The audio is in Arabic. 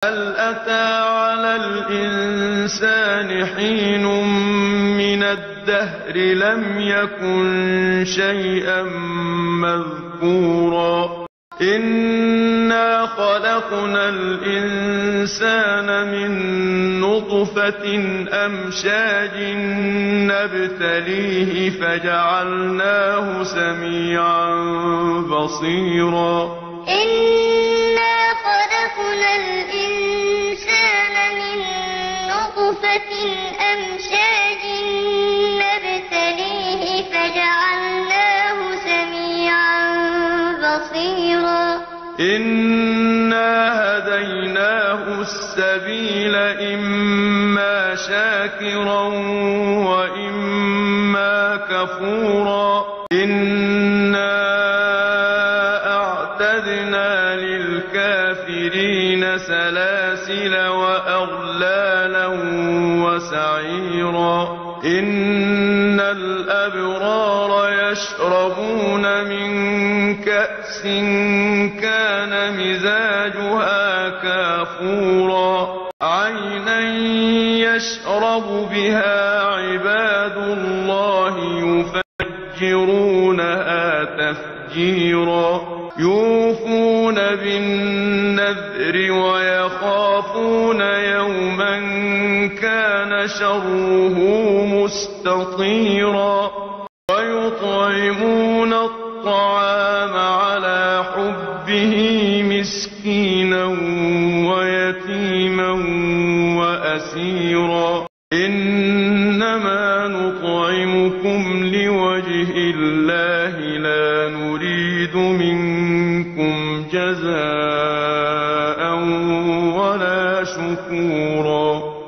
هل أتى على الإنسان حين من الدهر لم يكن شيئا مذكورا إنا خلقنا الإنسان من نطفة أمشاج نبتليه فجعلناه سميعا بصيرا إنا خلقنا الإنسان من نطفة أمشاج نبتليه فجعلناه سميعا بصيرا إنا هديناه السبيل إما شاكرا وإما كفورا إنا أعتدنا للكافرين سلاسل وأغلالا وسعيرا إن الأبرار يشربون من كأس كان مزاجها كافورا عينا يشرب بها عباد الله يفجرونها تفجيرا يوفون بالنذر ويخافون يوما كان شره مستطيرا ويطعمون الطعام على حبه مسكينا ويتيما وأسيرا إنما نطعمكم لوجه الله لا نريد منكم جزاء ولا شكورا